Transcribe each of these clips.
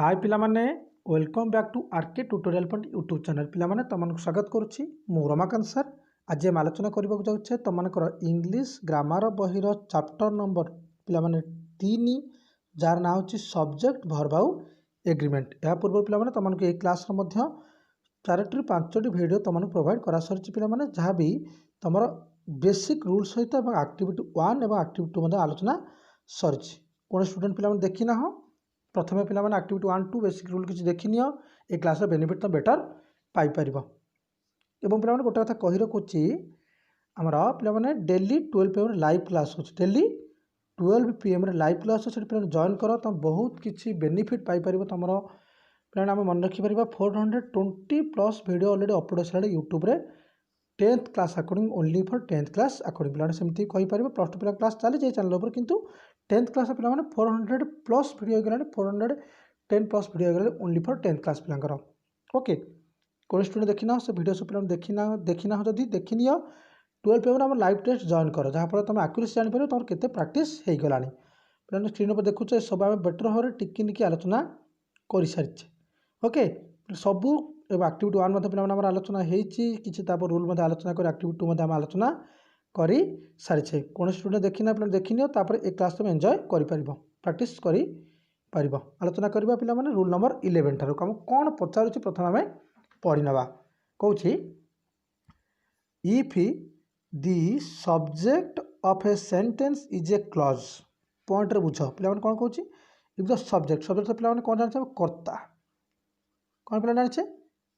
हाय पिला माने welcome back to RK tutorial point YouTube channel पिला माने तुमको स्वागत करुच्ची मु रमाकांत सर आज हम आलोचना करने जाऊे तुमको इंग्लिश ग्रामर बहिर चैप्टर नंबर पिला माने 3 जार ना हूँ सब्जेक्ट वर्ब आउ एग्रीमेंट। या पूर्व पिला माने तुमको ये क्लास 4 5 वीडियो तुमको प्रोवाइड करा सरी पिला माने जहाँ भी तुम बेसिक रूल सहित एक्टिविटी 1 और एक्टिविटी 2 आलोचना सरी कौन स्टूडेंट पिला माने देखी ना हो प्रथम पिला माने एक्टिविटी 1 2 बेसिक रूल किसी देखी नियो ए क्लास बेनिफिट तो बेटर पाई परिबो। एवं पिला माने गोटे कथा कहि रखुची हमर पिला माने डेली 12 PM लाइव क्लास होची डेली 12 PM रे लाइव क्लास से पिला जॉइन करो तुम बहुत किसी बेनिफिट पाई परिबो। तुमरो पिला हम मन रखि परिबा 420 प्लस वीडियो ऑलरेडी अपलोड होसला यूट्यूब रे 10th class according only for 10th class according पिला सेमती कहि परिबो। प्लस 2 पिला क्लास चली जे चैनल ऊपर किंतु 10th क्लास पिला माने 400 प्लस वीडियो गला 410 प्लस वीडियो गला ओनली फॉर 10th क्लास पिलांकर ओके। कोन स्टूडेंट देखिना से वीडियो सब पिला देखिना हो जदी देखिनियो 12 PM हम लाइव टेस्ट जॉइन करो जहाँ फल तुम एक्यूरेसी जानि परिबो तुम केते प्रैक्टिस हे गलानी पिला स्क्रीन पर देखुछ सब हम बेटर होरे टिकी निकी आलोचना करि सारिछे ओके। सबू एवं एक्टिविटी 1 मते पिला हमर आलोचना हेछि किछि तापर रूल मते आलोचना कर एक्टिविटी 2 मते हम आलोचना करी सारिछे। कोन स्टूडेंट देखिना पिला देखिनियो तापर ए क्लास तुम एन्जॉय करि परिबो प्रैक्टिस करि परिबो। आलोचना करबा पिला माने रूल नंबर 11 थारु हम कोन पचारुछि प्रथम हमें पढि नबा कहूछि if the subject of a sentence is a clause point रे बुझ पिला माने कोन कहूछि इफ द सब्जेक्ट सब्जेक्ट पिला माने कोन जानि कर्ता कौन पिला जाने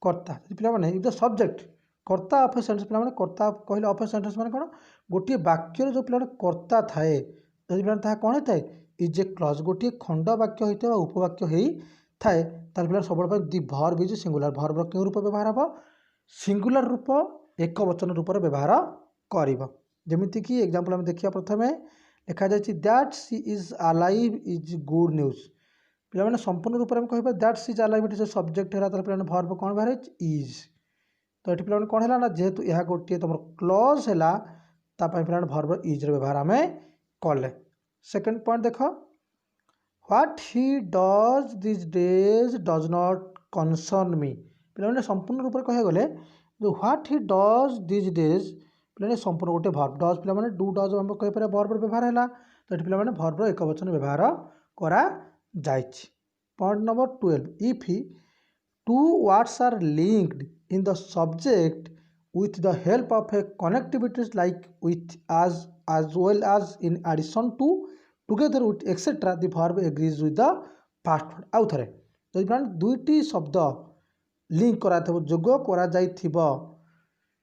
कर्ता पिला माने इफ द सब्जेक्ट कर्ता ऑफ ए सेंटेंस पिला माने कर्ता कहले ऑफ ए सेंटेंस माने कोन गोटे वाक्य जो पिला कर्ता थाए जदि पिला ताहा कोन थाए इज ए क्लॉज गोटे खंड वाक्य होते उपवाक्य हो थाए तार पिला सब दि वर्ब इज सिंगुलर वर्ब क्यों रूप व्यवहार हम सिंगुलर रूप एक वचन रूप व्यवहार कर जमीती कि एग्जांपल हम देखिए प्रथम लिखा जाए that she is alive is good news पिला माने संपूर्ण रूप में कह that she is alive it subject है पिला वर्ब कौन बाहर इज तो ये पिला कौन है ना जेहेतु यह गोटे तुम क्लॉज है पिला वर्ब इज व्यवहार आम कले। सेकेंड पॉइंट देख what he does this days does not concern me पिला माने संपूर्ण रूप में कह गले जो what he does this days पिला संपूर्ण गोटे वर्ब डज पिला माने डू डज हम कह पारे वर्ब व्यवहार है तो ये पिला माने वर्ब एक वचन व्यवहार करा जाइछि। Point number 12 if two words are linked in the subject with the help of a connectivities like with as well as in addition to together with etc the verb agrees with the past word आउ थरे जदि plan दुईटी शब्द link करा थबो जोग करा जाई थिबो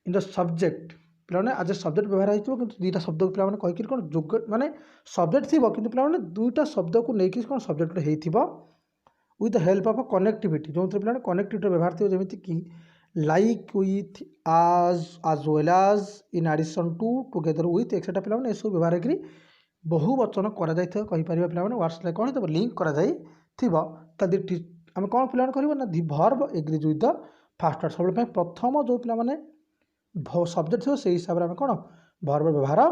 इन the subject पिला माने आज सब्जेक्ट व्यवहार हितो किंतु दुईटा शब्द को पिला माने कहि कि कोन जोग माने सब्जेक्ट थिबो किंतु पिला माने दुईटा शब्द को नै कि कोन सब्जेक्ट हे थिबो with the help of a connectivity जो पिला माने कनेक्टिविटी व्यवहार थिबो जेमिति कि like with as well as in addition to together with etcetera पिला माने सब व्यवहार करी बहु वचन करा जाय थ कहि परिबा पिला माने वर्ड्स ले कोन त लिंक करा जाय थिबो त दि हम कोन पिला माने करबो ना the verb agrees with the first word सब पे प्रथम जो पिला माने सब्जेक्ट थियो से हिसाब रे हम कोन वर्ब व्यवहार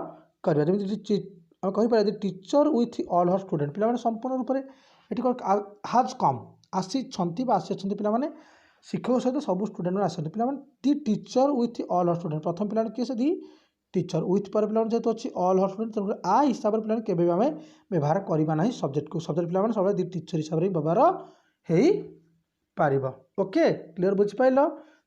करबा जेमिति हम कहि पारे teacher with all her student पिला माने संपूर्ण रूप रे एठी कोन हैज कम आसी छंती बा आसी छंती पिला माने शिक्षक सहित सब स्टूडेंट आसते पिला the teacher with all her student प्रथम पिला किए से दि टीचर विथ पर पिला जेहेतु अच्छी ऑल हर स्टूडेंट तेणु आ हिसाब से पिला केवे आम व्यवहार करवा ना सब्जेक्ट को सब्जेक्ट पिला सब दि टीचर हिसाब से व्यवहार हो पार ओके क्लीयर बुझिपाल।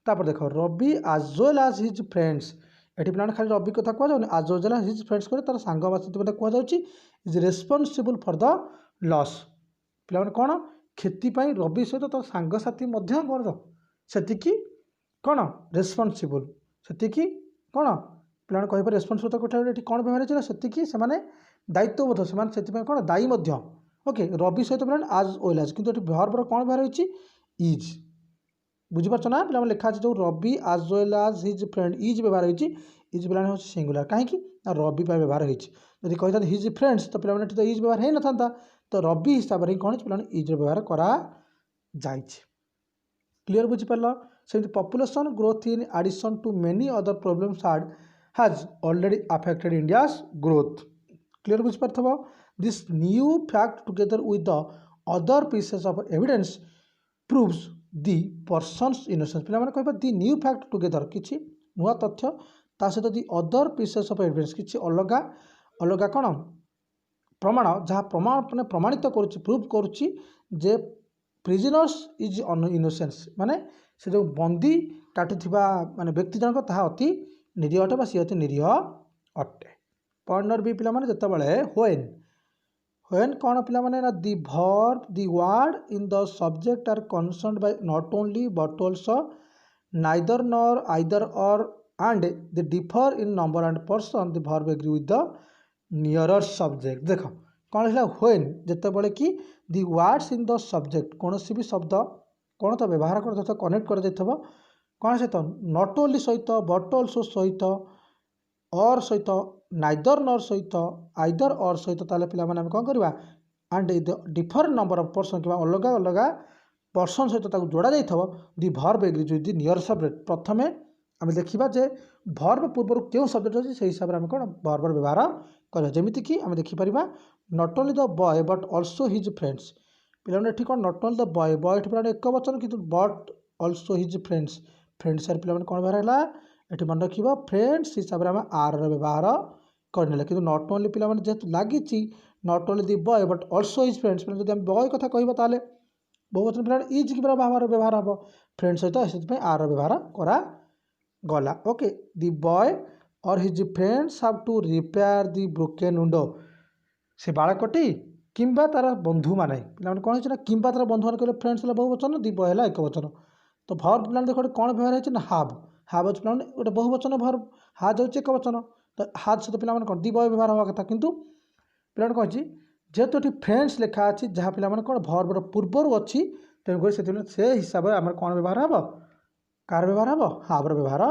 तापर देख रवि आज वेल आज हिज फ्रेंड्स ये पिला खाली रवि कथा कहुन आज वेल आज हिज फ्रेंड्स कर तार सांग कहुच्छी is responsible for the loss पिला कौन क्षति रवि सहित तो सांगसाथी कौन से कौन रेस्पॉन्सिबल से कौन पिला कह रेस्पॉन्सिबल कोठे कौन व्यवहार होती से दायित्वबोध से कौन दायी ओके रवि सहित पिला आज वेल आज किंतु वर्ब कौन व्यवहार होती इज बुझीपार ना पिला लिखा जो रवि आज वेल आज हिज फ्रेंड इज व्यवहार होती इज पिला सिंगुलर कहीं रवि व्यवहार होती कही था हिज फ्रेंड्स तो पिला तो इज व्यवहार हो ना था तो रवि हिसाब से कौन पिला इज व्यवहार करा जाए क्लीयर बुझिपार से population growth in addition to many other problems has already affected India's growth clear बुझिपार this new fact together with the other pieces of evidence proves the person's innocence पे कह दि न्यू फैक्ट टुगेदर किसी नुआ तथ्य ता सहित the other pieces of evidence किसी अलग अलग कौन प्रमाण जहाँ प्रमाण मैंने प्रमाणित करुच्ची प्रूव करुच्ची जे प्रिजनर्स इज इनोसेंस माने से जो बंदी काटुवा माने व्यक्ति जनक ताहा अति निरीह अटे सी अति निरीह अटे। पॉइंट नंबर बी पिला माने जेतेबेले व्हेन कौन पिला माने ना the verb the word in the subject are concerned by not only but also neither nor either और and they differ in number and person the verb agree with the nearer subject. देख कौन है when जितेबाला कि the words in the subject कौन भी शब्द कौन तो व्यवहार कर कनेक्ट कर कौन सहित नॉट ओनली सहित बट ऑल्सो सहित और सहित नाइदर नॉर सहित आइदर और सहित ताले पिला माने कौन करवा and different number of person कि अलग अलग पर्सन सहित जोड़ा जाइथबो the verb agrees with the near subject. प्रथमे आम देखा जे वर्ब पूर्व क्यों सब्जेक्ट अच्छी से हिसाब से आम कौन वर्ब व्यवहार करवा जमीती कि आम देखिपर not only the boy but also his friends पे कौन not only the boy boy पे एक वचन कि but also his friends friends पे कौन व्यवहार है ये मन रखा फ्रेंड्स हिसाब से आम आर व्यवहार करने कि नॉट ओनली पे जेहतु लगी not only the boy but also his friends जब बॉय कथा कह बहुवचन पे इज कि व्यवहार हम फ्रेंड सहित से आर व्यवहार करा गला। ओके दि बॉय और his friends have to repair the broken window से बालकटी किंबा तार बंधु माने पे कौन है किंबा तार बंधु मान फ्रेंड्स है बहुवचन दि बॉय है एक वचन तो भर्ब पे देख कौन व्यवहार है ना हाव हाव अच्छे पे गोटे बहुवचन भर्ब हाज हो एक वचन तो हाज सहित पे कौन दि बॉय व्यवहार हवा कथा किंतु पे कौन जेहेतु ये फ्रेंड्स लिखा अच्छी जहाँ पे कौन भर्बर पूर्वर अच्छी तेणुक से हिसाब से आम कौन व्यवहार हम कार व्यवहार हम हावर व्यवहार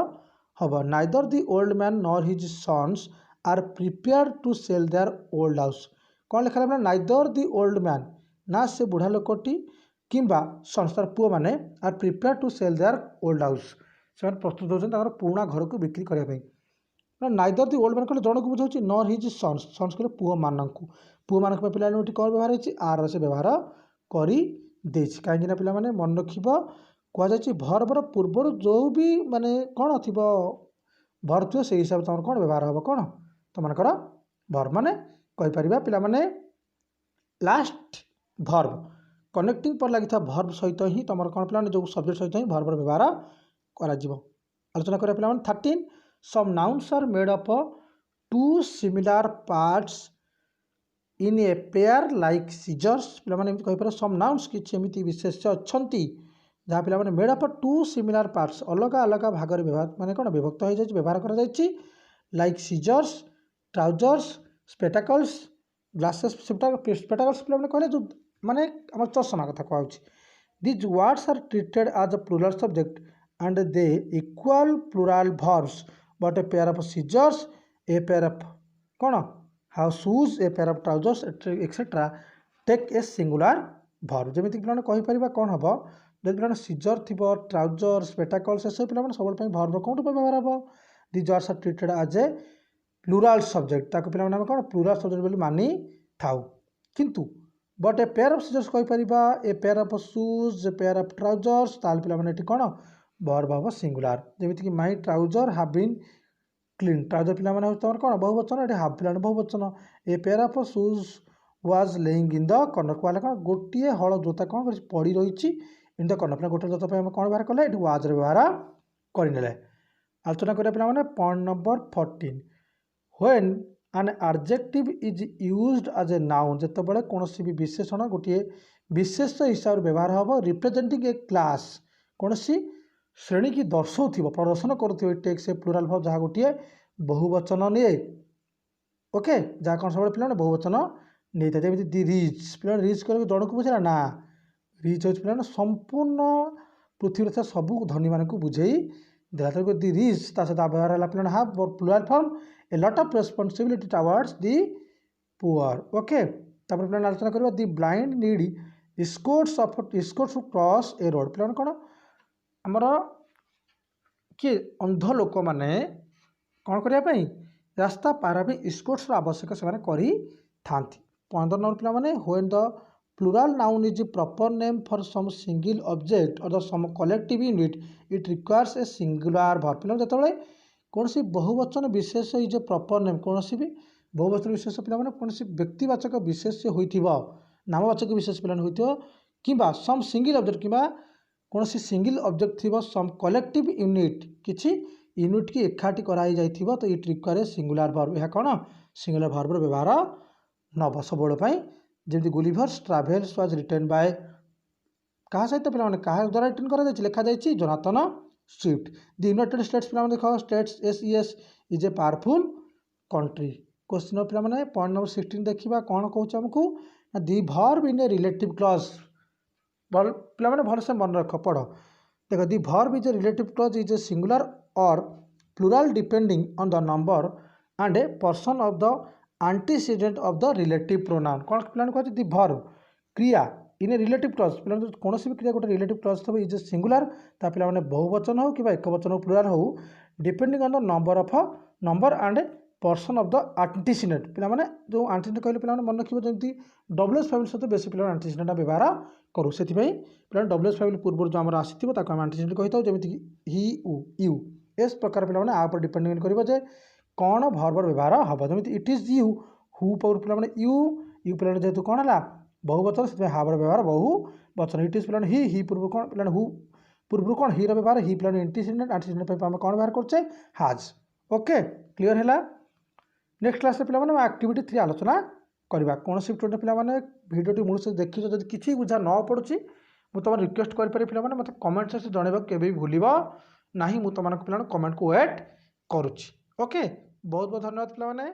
हम neither the old man nor his sons are prepare to sell their old house कौन लिखा है नाइदर दि ओल्ड मैन ना से बुढ़ा लोकटी किंबा सन्स तार पुओ मैंने are prepare to sell their old house से प्रस्तुत होकर पुराणा घर को बिक्री करने नाइदर दि ओल्ड मैन कहले जन को बुझाऊँ नॉर हिज सन्स सन्स कहले पुओ मानक पे कौन व्यवहार है आर से व्यवहार कर कहीं पे मन रख कहुई भर्बर पूर्वर जो भी माने कौन थी भर थो से हिसाब से तुम कौन व्यवहार हम कौन तुम भर्ब माने कहीपर पे लास्ट भर्ब कनेक्टिंग पर लगी भर्ब सहित ही तुम कौन पे जो सब्जेक्ट सहित ही भर्बर व्यवहार आलोचना करा पे 13 some nouns are made up two similar parts in a pair like scissors पे कहीपर सम नाउन्स किसी विशेष अच्छा जहाँ पे made up two similar parts अलग अलग भाग व्यवहार माने कौन विभक्त हो व्यवहार कर like scissors trousers spectacles glasses spectacles पे कहले जो माने आम चषमा कथा कहूँ these words are treated as a plural subject and they equal plural verbs but a pair of scissors a pair of कौन how shoes a pair of trousers etcetera take a singular verb जमीती पे कहीपर कौन हम जब पे scissor थी trouser स्पेटाकल से सब पे सब भर्ब कौन व्यवहार हम these words are treated as a plural subject ताको पे कौन प्लूराल सब्जेक्ट मानी थाउ किंतु but a pair of scissors कहीपर a pair of shoes a pair of trousers ताल पे कौन भर्ब हम सिंगुलर जमीती कि my trouser have been clean trouser पे तुम कौन बहुवचन ये हाव पे बहुवचन a pair of shoes was laying in the corner कहला कौन गोटे हल जोता कौन कर पड़ी रही इन द कर्नर गोटे जोता पे कौन व्यवहार कले ये वाज व्यवहार करने आलोचना करा पे point number 14 when an adjective is used as a noun जितेबाला कौन भी विशेषण गोटे विशेष हिसाब से व्यवहार हम रिप्रेजेंटिंग ए क्लास कौन श्रेणी की दर्शाऊ प्रदर्शन करुवे टेक्स ए प्लूराल भर्ब जहाँ गोटे बहुवचन निए ओके जहाँ कौन सब पे बहुवचन नहीं था जमी दि रिच पे रिच कर जन को बुझेगा ना रिच हो पे संपूर्ण पृथ्वी सबू धनी मान बुझे देला दि रिच सहित व्यवहार है पे have plural form a lot of responsibility towards the poor okay पे आलोचना करवा the blind need escorts to cross a road पे कौन आमर किए अंध लोक मैंने कौन करने रास्ता पार स्कोर्ट्स आवश्यक से 15 नंबर पे when the plural noun is a proper name for some single object or the some collective unit, it requires a singular verb। पिला जेतेबेले कोनसी बहुवचन विशेष इज ए प्रॉपर नेम, कोनसी भी बहुवचन विशेष पिला माने कोनसी व्यक्तिवाचक विशेष होइथिबो, नामवाचक विशेष पिला होइथिबो किबा सम सिंगल ऑब्जेक्ट किबा कोनसी सिंगल ऑब्जेक्ट थिबो, सम कलेक्टिव यूनिट किछि यूनिट की एकाठी कराई जाइथिबो, तो इट रिक्वायर सिंगुलर वर्ब। यह कोन सिंगुलर वर्ब रो व्यवहार नब सबोल पई। जेमति गुलिभर्स ट्रैवल्स वाज रिटन बाय कहा सहित पिला माने कहा द्वारा रिटन करा जाय लिखा जाय Jonathan Swift. The United States पिला माने देखो states SES is a powerful country. Question पिला माने पॉइंट नंबर 16 देखिबा कोन कहूछ हमकू the verb in a relative clause. पिला माने भल से मन रख पढ़ देखो the verb is a relative clause is a singular और plural depending on the number and a person of the antecedent of the relative pronoun. कौन पिला कहते द वर्ब क्रिया इन ए रिलेटिव क्लॉज पिला कौन भी क्रिया गोटे रिलेटिव क्लॉज थो इज ए सिंगुलर ता पिला माने बहुवचन हो कि एक वचन हो प्लूरल हो depending on the number and person of the antecedent. पिला माने जो एंटीसीडेंट कहले पिला मन रखिबो जेंति डब्ल्यूएस फैमिली सहित बेसी पिला एंटीसीडेंट व्यवहार करू सेति पई पिला डब्ल्यूएस फैमिली पूर्व जो हमर आसीथिबो ताको हम एंटीसीडेंट कहितो जेमिति ही यू इस प्रकार पिला माने आ पर डिपेंडिंग करबो जे कौन वर्बर व्यवहार हम जमी इट इज यू हु पर पिला यू पिला जेहेतु कौन है बहुवचन से हावर व्यवहार बहुवचन। इट इज पिला ही पूर्व कौन पिला हु पूर्व कौन ही व्यवहार ही पिला एंटीसीडेंट एंटीसीडेंट आम कौन व्यवहार करछे हाज। ओके क्लियर है। नेक्स्ट क्लास पिला माने एक्टिविटी 3 आलोचना करबा। कौन सी स्टूडेंट पिला माने वीडियो मूल से देखि जदि किछि बुझा न पड़ुछि मु तुम रिक्वेस्ट कर पारे पिला माने मते कमेंट से जणेबा केबे भी भूलिबो नाही। मु तुम पिला कमेंट को वेट करूछि। ओके बहुत बहुत धन्यवाद पिला माने।